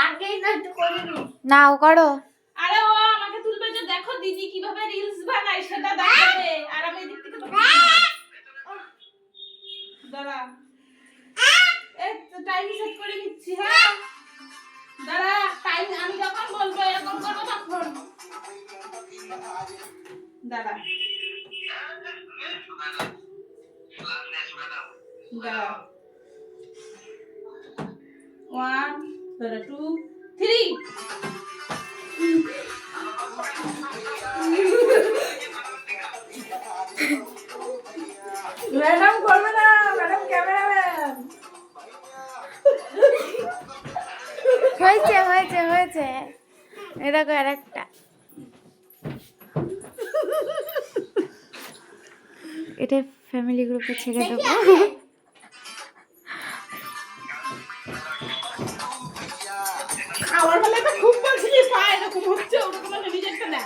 আগেই না একটু করে নি নাও করো। আরে ও আমাকে তুলবে যে দেখো দিদি কিভাবে রিলস বানায় সেটা দেখাবে আর আমি এদিক থেকে তো দাঁড়া এই তো টাইম সেট করে নিচ্ছি হ্যাঁ দাঁড়া টাইম আমি যখন বলবো এরকম করবো তখন দাঁড়া দাঁড়া 1 দাঁড়া 2 3 ম্যাডাম করবে না ম্যাডাম ক্যামেরাম্যান হয়েছে হয়েছে হয়েছে। এ দেখো আর একটা। এটা ফ্যামিলি গ্রুপে ছেড়ে দেবো। খাওয়ার বেলা তো খুব বলছিলি পা এরকম হচ্ছে ওরকম নিজেরটা না